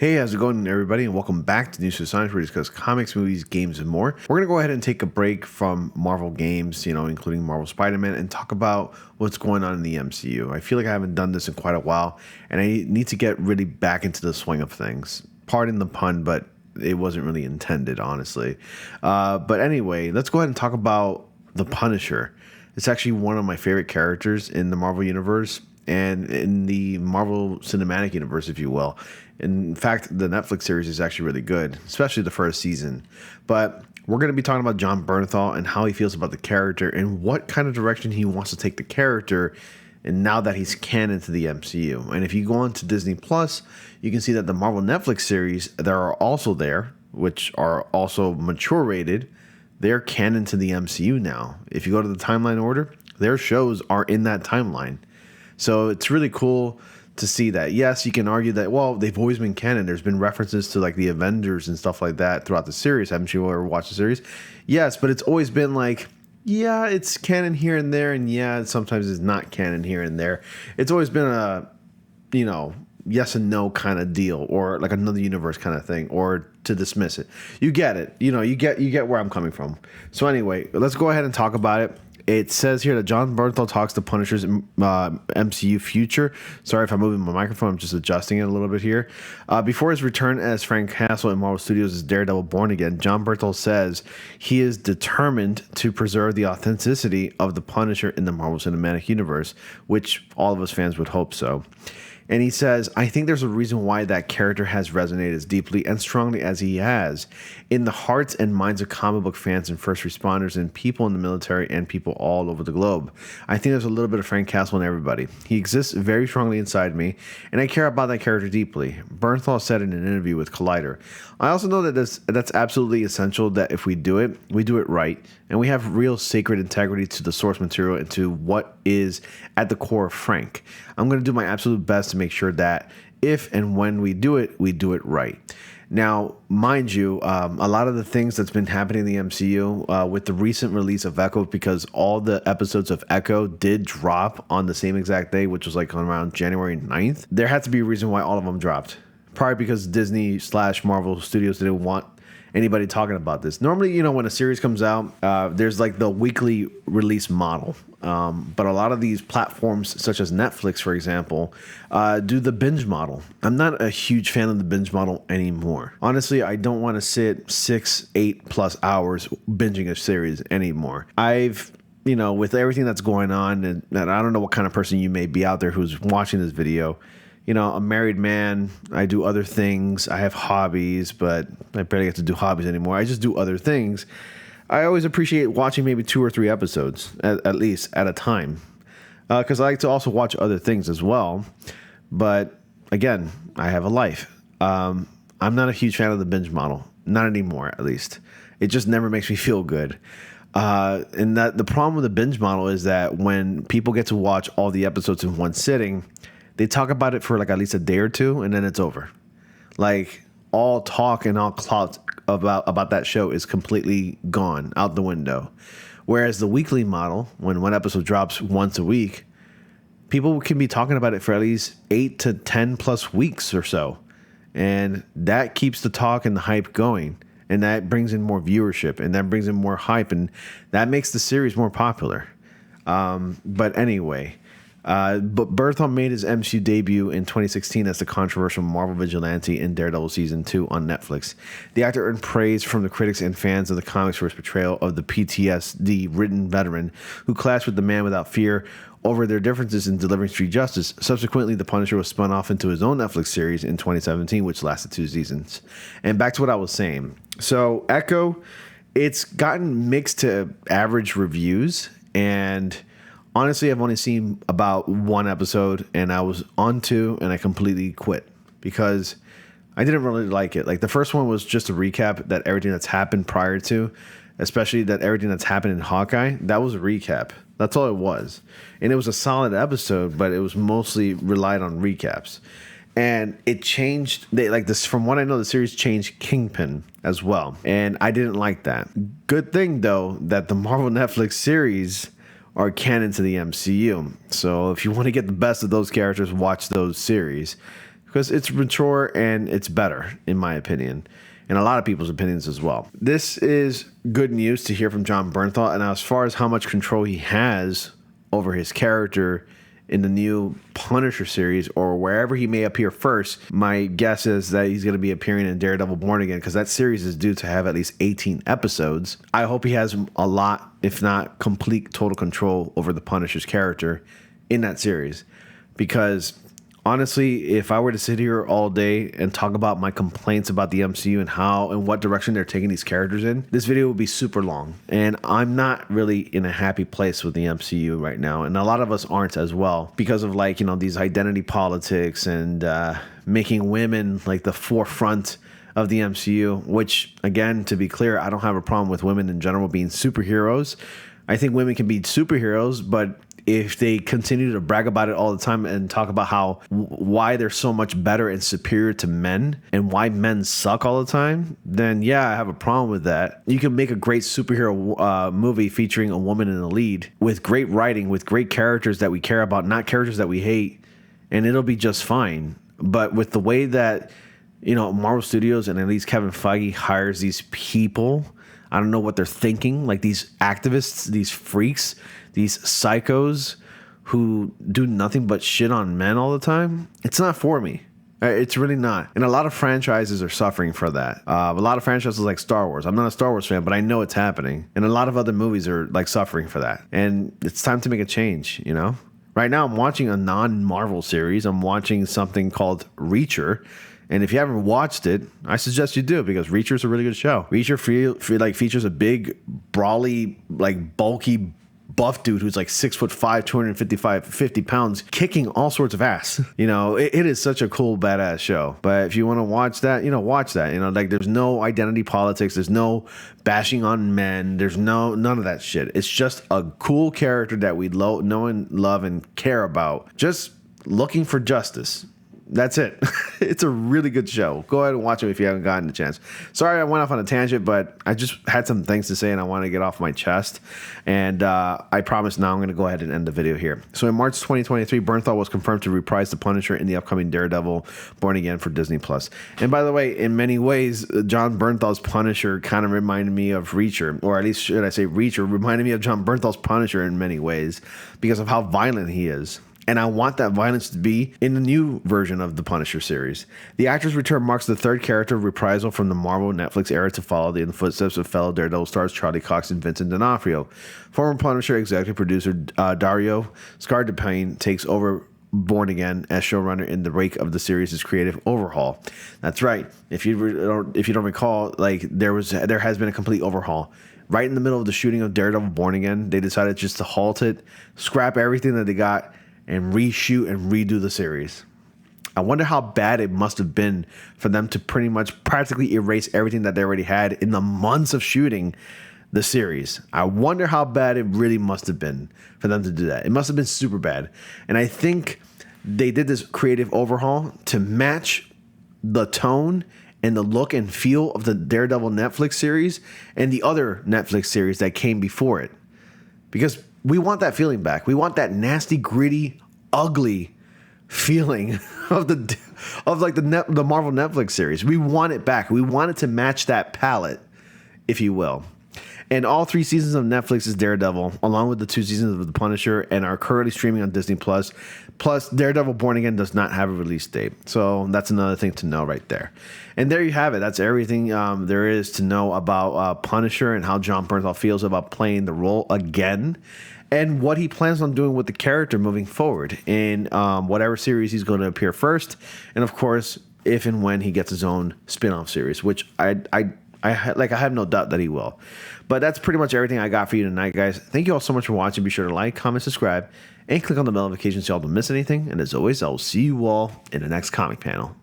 Hey, how's it going, everybody? And welcome back to News for Science, where we discuss comics, movies, games, and more. We're going to go ahead and take a break from Marvel games, including Marvel Spider-Man, and talk about what's going on in the MCU. I feel like I haven't done this in quite a while, and I need to get really back into the swing of things. Pardon the pun, but it wasn't really intended, honestly. But anyway, let's go ahead and talk about the Punisher. It's actually one of my favorite characters in the Marvel Universe and in the Marvel Cinematic Universe, if you will. In fact, the Netflix series is actually really good, especially the first season. But we're going to be talking about Jon Bernthal and how he feels about the character and what kind of direction he wants to take the character, and now that he's canon to the MCU. And if you go on to Disney Plus, you can see that the Marvel Netflix series that are also there, which are also mature rated, they're canon to the MCU now. If you go to the timeline order, their shows are in that timeline. So it's really cool to see that. Yes, you can argue that, well, they've always been canon. There's been references to like the Avengers and stuff like that throughout the series. Haven't you ever watched the series? Yes, but it's always been like, yeah, it's canon here and there, and yeah, sometimes it's not canon here and there. It's always been a, yes and no kind of deal, or like another universe kind of thing, or to dismiss it. You get it. You get where I'm coming from. So anyway, let's go ahead and talk about it. It says here that Jon Bernthal talks to Punisher's MCU future. Sorry if I'm moving my microphone. I'm just adjusting it a little bit here. Before his return as Frank Castle in Marvel Studios' Daredevil Born Again, Jon Bernthal says he is determined to preserve the authenticity of the Punisher in the Marvel Cinematic Universe, which all of us fans would hope so. And he says, I think there's a reason why that character has resonated as deeply and strongly as he has in the hearts and minds of comic book fans and first responders and people in the military and people all over the globe. I think there's a little bit of Frank Castle in everybody. He exists very strongly inside me, and I care about that character deeply. Bernthal said in an interview with Collider. I also know that that's absolutely essential, that if we do it right, and we have real sacred integrity to the source material and to what is at the core of Frank. I'm going to do my absolute best to make sure that if and when we do it right. Now, mind you, a lot of the things that's been happening in the MCU with the recent release of Echo, because all the episodes of Echo did drop on the same exact day, which was like on around January 9th, there had to be a reason why all of them dropped. Probably because Disney/Marvel Studios didn't want anybody talking about this. Normally, when a series comes out, there's like the weekly release model. But a lot of these platforms, such as Netflix, for example, do the binge model. I'm not a huge fan of the binge model anymore. Honestly, I don't want to sit 6-8+ hours binging a series anymore. With everything that's going on, and I don't know what kind of person you may be out there who's watching this video. I'm a married man. I do other things. I have hobbies, but I barely get to do hobbies anymore. I just do other things. I always appreciate watching maybe 2 or 3 episodes, at least, at a time. Because I like to also watch other things as well. But, again, I have a life. I'm not a huge fan of the binge model. Not anymore, at least. It just never makes me feel good. And that the problem with the binge model is that when people get to watch all the episodes in one sitting, they talk about it for like at least a day or two, and then it's over. Like, all talk and all clout about that show is completely gone out the window. Whereas the weekly model, when one episode drops once a week, people can be talking about it for at least 8 to 10+ weeks or so. And that keeps the talk and the hype going. And that brings in more viewership, and that brings in more hype, and that makes the series more popular. But anyway... But Bernthal made his MCU debut in 2016 as the controversial Marvel vigilante in Daredevil Season 2 on Netflix. The actor earned praise from the critics and fans of the comics for his portrayal of the PTSD-ridden veteran who clashed with the Man Without Fear over their differences in delivering street justice. Subsequently, the Punisher was spun off into his own Netflix series in 2017, which lasted 2 seasons. And back to what I was saying. So, Echo, it's gotten mixed to average reviews, and... honestly, I've only seen about 1 episode, and I was on 2, and I completely quit because I didn't really like it. Like, the first one was just a recap that everything that's happened prior to, especially that everything that's happened in Hawkeye, that was a recap. That's all it was. And it was a solid episode, but it was mostly relied on recaps. And it changed, from what I know, the series changed Kingpin as well. And I didn't like that. Good thing, though, that the Marvel Netflix series are canon to the MCU. So if you want to get the best of those characters, watch those series. because it's mature and it's better, in my opinion, and a lot of people's opinions as well. This is good news to hear from Jon Bernthal, and as far as how much control he has over his character in the new Punisher series, or wherever he may appear first, my guess is that he's going to be appearing in Daredevil Born Again, because that series is due to have at least 18 episodes. I hope he has a lot, if not complete total control over the Punisher's character in that series, because honestly, if I were to sit here all day and talk about my complaints about the MCU and how and what direction they're taking these characters in, this video would be super long. And I'm not really in a happy place with the MCU right now. And a lot of us aren't as well, because of like, you know, these identity politics and making women like the forefront of the MCU, which, again, to be clear, I don't have a problem with women in general being superheroes. I think women can be superheroes, but if they continue to brag about it all the time and talk about how why they're so much better and superior to men and why men suck all the time, then yeah, I have a problem with that. You can make a great superhero movie featuring a woman in the lead with great writing, with great characters that we care about, not characters that we hate, and it'll be just fine. But with the way that, you know, Marvel Studios and at least Kevin Feige hires these people, I don't know what they're thinking, like these activists, these freaks, these psychos who do nothing but shit on men all the time. It's not for me. It's really not. And a lot of franchises are suffering for that. A lot of franchises like Star Wars. I'm not a Star Wars fan, but I know it's happening. And a lot of other movies are like suffering for that. And it's time to make a change, you know? Right now, I'm watching a non-Marvel series. I'm watching something called Reacher. And if you haven't watched it, I suggest you do, because Reacher is a really good show. Reacher features a big, brawly, like bulky, buff dude who's like 6'5", 50 pounds, kicking all sorts of ass. You know, it is such a cool, badass show. But if you want to watch that, you know, watch that. You know, like there's no identity politics, there's no bashing on men, there's none of that shit. It's just a cool character that we know and love and care about, just looking for justice. That's it. It's a really good show. Go ahead and watch it if you haven't gotten the chance. Sorry I went off on a tangent, but I just had some things to say and I want to get off my chest. And I promise now I'm going to go ahead and end the video here. So in March 2023, Bernthal was confirmed to reprise the Punisher in the upcoming Daredevil Born Again for Disney+. And by the way, in many ways, Jon Bernthal's Punisher kind of reminded me of Reacher, or at least should I say Reacher reminded me of Jon Bernthal's Punisher in many ways because of how violent he is. And I want that violence to be in the new version of the Punisher series. The actor's return marks the third character reprisal from the Marvel Netflix era to follow in the footsteps of fellow Daredevil stars Charlie Cox and Vincent D'Onofrio. Former Punisher executive producer Dario Scardapane takes over Born Again as showrunner in the wake of the series' creative overhaul. That's right. If you don't recall, like there has been a complete overhaul. Right in the middle of the shooting of Daredevil Born Again, they decided just to halt it, scrap everything that they got, and reshoot and redo the series. I wonder how bad it must have been for them to pretty much practically erase everything that they already had in the months of shooting the series. I wonder how bad it really must have been for them to do that. It must have been super bad. And I think they did this creative overhaul to match the tone and the look and feel of the Daredevil Netflix series and the other Netflix series that came before it. Because we want that feeling back. We want that nasty, gritty, ugly feeling of the Marvel Netflix series. We want it back. We want it to match that palette, if you will. And all 3 seasons of Netflix's Daredevil, along with the 2 seasons of The Punisher, and are currently streaming on Disney+. Plus, Daredevil Born Again does not have a release date. So that's another thing to know right there. And there you have it. That's everything there is to know about Punisher and how Jon Bernthal feels about playing the role again, and what he plans on doing with the character moving forward in whatever series he's going to appear first. And of course, if and when he gets his own spin-off series, which I have no doubt that he will. But that's pretty much everything I got for you tonight, guys. Thank you all so much for watching. Be sure to like, comment, subscribe, and click on the bell notification so y'all don't miss anything. And as always, I will see you all in the next comic panel.